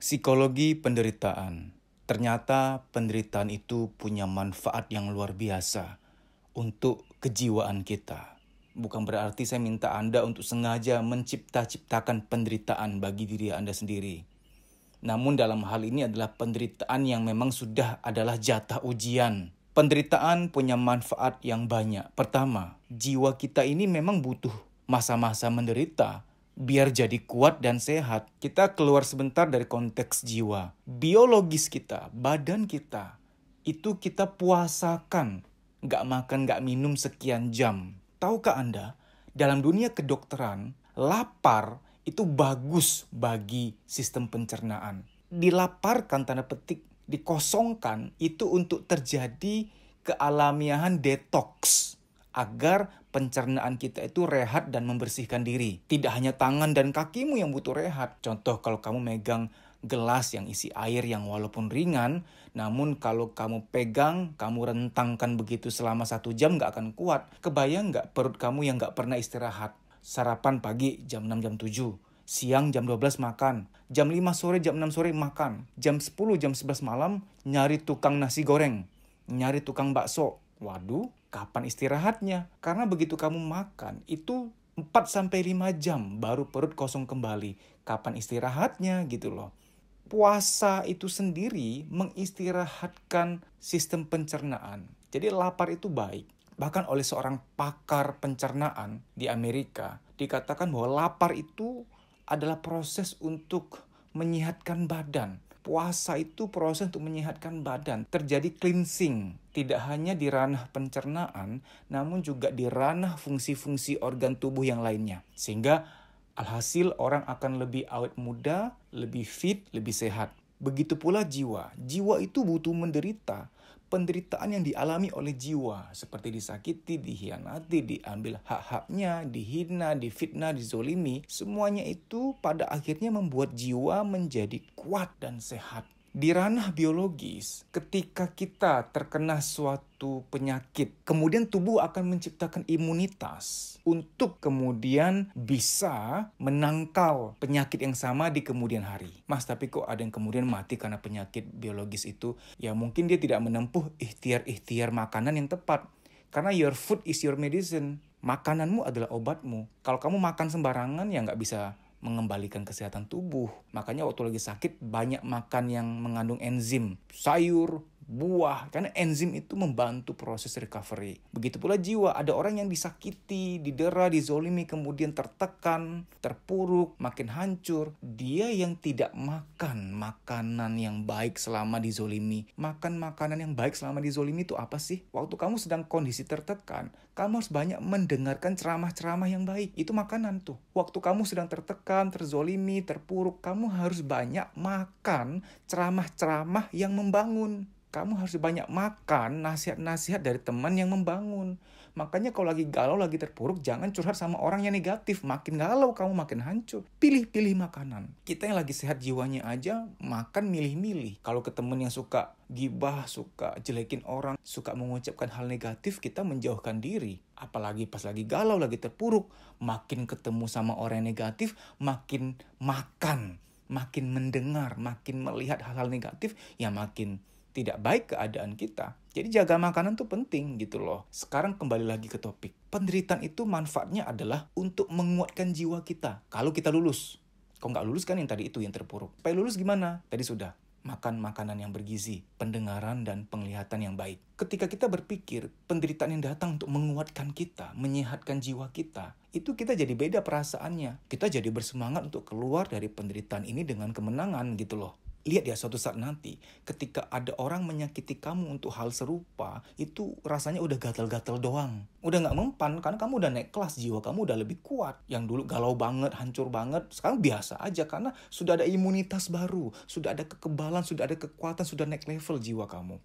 Psikologi penderitaan. Ternyata penderitaan itu punya manfaat yang luar biasa untuk kejiwaan kita. Bukan berarti saya minta Anda untuk sengaja mencipta-ciptakan penderitaan bagi diri Anda sendiri. Namun dalam hal ini adalah penderitaan yang memang sudah adalah jatah ujian. Penderitaan punya manfaat yang banyak. Pertama, jiwa kita ini memang butuh masa-masa menderita biar jadi kuat dan sehat. Kita keluar sebentar dari konteks jiwa. Biologis kita, badan kita, itu kita puasakan. Nggak makan, nggak minum sekian jam. Tahukah Anda, dalam dunia kedokteran, lapar itu bagus bagi sistem pencernaan. Dilaparkan, tanda petik, dikosongkan, itu untuk terjadi kealamiahan detox. Agar pencernaan kita itu rehat dan membersihkan diri. Tidak hanya tangan dan kakimu yang butuh rehat. Contoh kalau kamu megang gelas yang isi air yang walaupun ringan, namun kalau kamu pegang, kamu rentangkan begitu selama 1 jam gak akan kuat. Kebayang gak perut kamu yang gak pernah istirahat? Sarapan pagi jam 6, jam 7. Siang jam 12 makan. Jam 5 sore, jam 6 sore makan. Jam 10, jam 11 malam nyari tukang nasi goreng. Nyari tukang bakso. Waduh, kapan istirahatnya? Karena begitu kamu makan, itu 4-5 jam baru perut kosong kembali. Kapan istirahatnya gitu loh. Puasa itu sendiri mengistirahatkan sistem pencernaan. Jadi lapar itu baik. Bahkan oleh seorang pakar pencernaan di Amerika, dikatakan bahwa lapar itu adalah proses untuk menyehatkan badan. Puasa itu proses untuk menyehatkan badan. Terjadi cleansing. Tidak hanya di ranah pencernaan, namun juga di ranah fungsi-fungsi organ tubuh yang lainnya. Sehingga alhasil orang akan lebih awet muda, lebih fit, lebih sehat. Begitu pula jiwa. Jiwa itu butuh menderita. Penderitaan yang dialami oleh jiwa, seperti disakiti, dikhianati, diambil hak-haknya, dihina, difitnah, dizolimi, semuanya itu pada akhirnya membuat jiwa menjadi kuat dan sehat. Di ranah biologis, ketika kita terkena suatu penyakit, kemudian tubuh akan menciptakan imunitas untuk kemudian bisa menangkal penyakit yang sama di kemudian hari. Mas, tapi kok ada yang kemudian mati karena penyakit biologis itu? Ya mungkin dia tidak menempuh ikhtiar-ikhtiar makanan yang tepat. Karena your food is your medicine. Makananmu adalah obatmu. Kalau kamu makan sembarangan ya nggak bisa mengembalikan kesehatan tubuh. Makanya waktu lagi sakit banyak makan yang mengandung enzim, sayur, buah, karena enzim itu membantu proses recovery. Begitu pula jiwa, ada orang yang disakiti, didera, dizolimi, kemudian tertekan, terpuruk, makin hancur. Dia yang tidak makan makanan yang baik selama dizolimi. Makan makanan yang baik selama dizolimi itu apa sih? Waktu kamu sedang kondisi tertekan, kamu harus banyak mendengarkan ceramah-ceramah yang baik. Itu makanan tuh. Waktu kamu sedang tertekan, terzolimi, terpuruk, kamu harus banyak makan ceramah-ceramah yang membangun. Kamu harus banyak makan nasihat-nasihat dari teman yang membangun. Makanya kalau lagi galau, lagi terpuruk, jangan curhat sama orang yang negatif. Makin galau, kamu makin hancur. Pilih-pilih makanan. Kita yang lagi sehat jiwanya aja, makan milih-milih. Kalau ke temen yang suka gibah, suka jelekin orang, suka mengucapkan hal negatif, kita menjauhkan diri. Apalagi pas lagi galau, lagi terpuruk, makin ketemu sama orang yang negatif, makin makan, makin mendengar, makin melihat hal-hal negatif, ya makin tidak baik keadaan kita. Jadi jaga makanan tuh penting gitu loh. Sekarang kembali lagi ke topik. Penderitaan itu manfaatnya adalah untuk menguatkan jiwa kita. Kalau kita lulus. Kalau nggak lulus kan yang tadi itu yang terpuruk. Supaya lulus gimana? Tadi sudah. Makan makanan yang bergizi, pendengaran dan penglihatan yang baik. Ketika kita berpikir penderitaan yang datang untuk menguatkan kita, menyehatkan jiwa kita, itu kita jadi beda perasaannya. Kita jadi bersemangat untuk keluar dari penderitaan ini dengan kemenangan gitu loh. Lihat ya suatu saat nanti ketika ada orang menyakiti kamu untuk hal serupa, itu rasanya udah gatal-gatal doang. Udah gak mempan karena kamu udah naik kelas, jiwa kamu udah lebih kuat. Yang dulu galau banget, hancur banget, sekarang biasa aja karena sudah ada imunitas baru, sudah ada kekebalan, sudah ada kekuatan, sudah naik level jiwa kamu.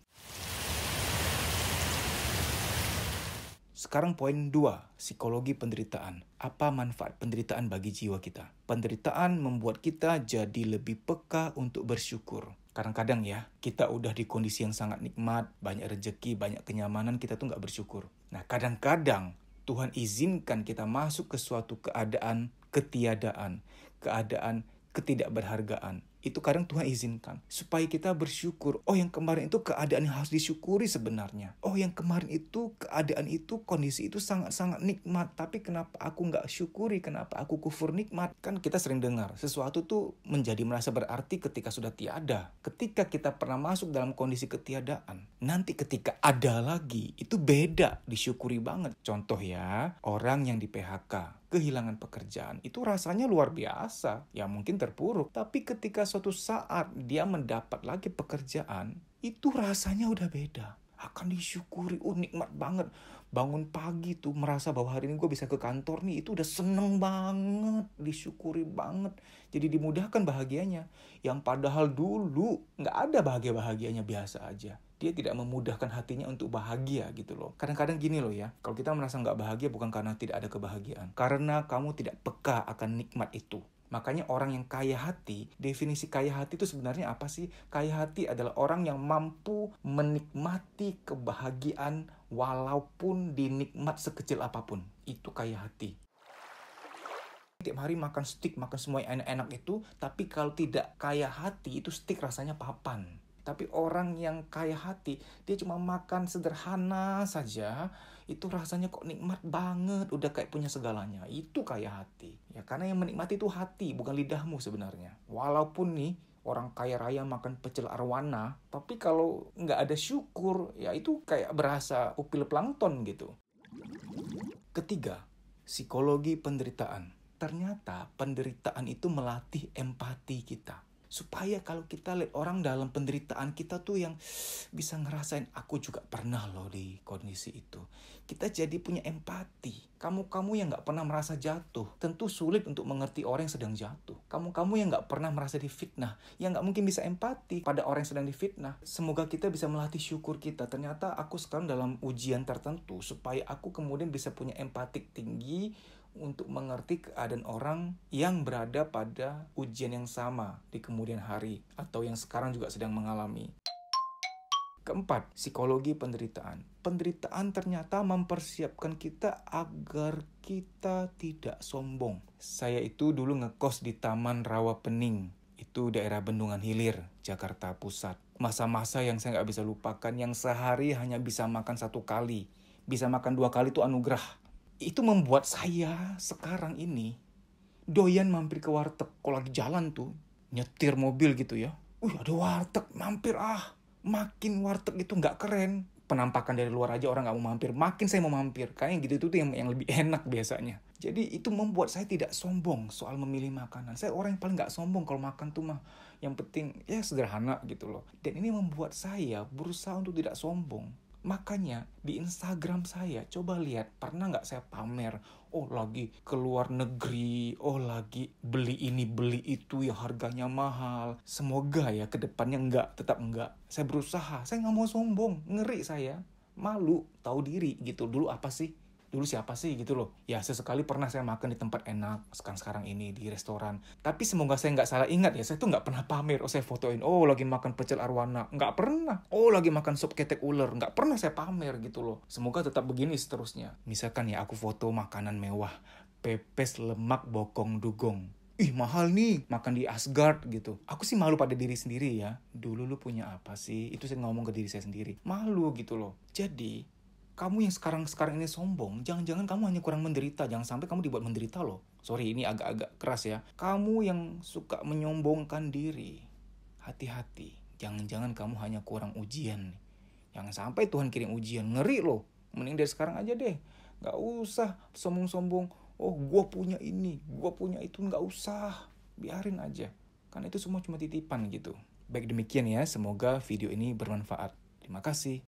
Sekarang poin 2, psikologi penderitaan. Apa manfaat penderitaan bagi jiwa kita? Penderitaan membuat kita jadi lebih peka untuk bersyukur. Kadang-kadang ya, kita udah di kondisi yang sangat nikmat, banyak rezeki, banyak kenyamanan, kita tuh gak bersyukur. Nah, kadang-kadang Tuhan izinkan kita masuk ke suatu keadaan ketiadaan, keadaan ketidakberhargaan. Itu kadang Tuhan izinkan supaya kita bersyukur. Oh, yang kemarin itu keadaan yang harus disyukuri sebenarnya. Oh, yang kemarin itu keadaan itu, kondisi itu sangat-sangat nikmat. Tapi kenapa aku nggak syukuri? Kenapa aku kufur nikmat? Kan kita sering dengar sesuatu tuh menjadi merasa berarti ketika sudah tiada. Ketika kita pernah masuk dalam kondisi ketiadaan, nanti ketika ada lagi itu beda, disyukuri banget. Contoh ya, orang yang di PHK, kehilangan pekerjaan, itu rasanya luar biasa. Ya mungkin terpuruk, tapi ketika suatu saat dia mendapat lagi pekerjaan, itu rasanya udah beda. Akan disyukuri, nikmat banget. Bangun pagi tuh merasa bahwa hari ini gue bisa ke kantor nih, itu udah seneng banget, disyukuri banget. Jadi dimudahkan bahagianya. Yang padahal dulu gak ada bahagia-bahagianya, biasa aja. Dia tidak memudahkan hatinya untuk bahagia gitu loh. Kadang-kadang gini loh ya, kalau kita merasa nggak bahagia bukan karena tidak ada kebahagiaan. Karena kamu tidak peka akan nikmat itu. Makanya orang yang kaya hati, definisi kaya hati itu sebenarnya apa sih? Kaya hati adalah orang yang mampu menikmati kebahagiaan walaupun dinikmat sekecil apapun. Itu kaya hati. Tiap hari makan steak, makan semua yang enak-enak itu, tapi kalau tidak kaya hati, itu steak rasanya papan. Tapi orang yang kaya hati, dia cuma makan sederhana saja, itu rasanya kok nikmat banget, udah kayak punya segalanya. Itu kaya hati. Ya, karena yang menikmati itu hati, bukan lidahmu sebenarnya. Walaupun nih, orang kaya raya makan pecel arwana, tapi kalau nggak ada syukur, ya itu kayak berasa upil plankton gitu. Ketiga, psikologi penderitaan. Ternyata penderitaan itu melatih empati kita. Supaya kalau kita lihat orang dalam penderitaan kita tuh yang bisa ngerasain, aku juga pernah loh di kondisi itu. Kita jadi punya empati. Kamu yang gak pernah merasa jatuh, tentu sulit untuk mengerti orang yang sedang jatuh. Kamu yang gak pernah merasa difitnah, yang gak mungkin bisa empati pada orang yang sedang difitnah. Semoga kita bisa melatih syukur kita. Ternyata aku sekarang dalam ujian tertentu, supaya aku kemudian bisa punya empatik tinggi untuk mengerti keadaan orang yang berada pada ujian yang sama di kemudian hari atau yang sekarang juga sedang mengalami. Keempat, psikologi penderitaan. Penderitaan ternyata mempersiapkan kita agar kita tidak sombong. Saya itu dulu ngekos di Taman Rawa Pening. Itu daerah Bendungan Hilir, Jakarta Pusat. Masa-masa yang saya nggak bisa lupakan, yang sehari hanya bisa makan 1 kali. Bisa makan 2 kali itu anugerah. Itu membuat saya sekarang ini doyan mampir ke warteg. Kalau lagi jalan tuh, nyetir mobil gitu ya. Ada warteg, mampir Makin warteg itu nggak keren, penampakan dari luar aja orang nggak mau mampir, makin saya mau mampir. Karena yang gitu itu yang lebih enak biasanya. Jadi itu membuat saya tidak sombong soal memilih makanan. Saya orang yang paling nggak sombong kalau makan tuh mah. Yang penting ya sederhana gitu loh. Dan ini membuat saya berusaha untuk tidak sombong. Makanya di Instagram saya, coba lihat, pernah nggak saya pamer, lagi ke luar negeri, lagi beli ini, beli itu yang harganya mahal. Semoga ya ke depannya tetap enggak. Saya berusaha, saya nggak mau sombong, ngeri saya, malu, tahu diri gitu. Dulu apa sih? Dulu siapa sih gitu loh. Ya sesekali pernah saya makan di tempat enak, sekarang ini di restoran. Tapi semoga saya nggak salah ingat ya, saya tuh nggak pernah pamer. Saya fotoin, lagi makan pecel arwana, nggak pernah. Lagi makan sop ketek ular, nggak pernah saya pamer gitu loh. Semoga tetap begini seterusnya. Misalkan ya aku foto makanan mewah, pepes lemak bokong dugong. Mahal nih, makan di Asgard gitu. Aku sih malu pada diri sendiri ya. Dulu lu punya apa sih? Itu saya ngomong ke diri saya sendiri. Malu gitu loh. Jadi kamu yang sekarang ini sombong, jangan-jangan kamu hanya kurang menderita. Jangan sampai kamu dibuat menderita loh. Sorry, ini agak-agak keras ya. Kamu yang suka menyombongkan diri, hati-hati. Jangan-jangan kamu hanya kurang ujian. Jangan sampai Tuhan kirim ujian. Ngeri loh. Mending dari sekarang aja deh. Gak usah sombong-sombong. Gue punya ini, gue punya itu. Gak usah. Biarin aja. Karena itu semua cuma titipan gitu. Baik demikian ya. Semoga video ini bermanfaat. Terima kasih.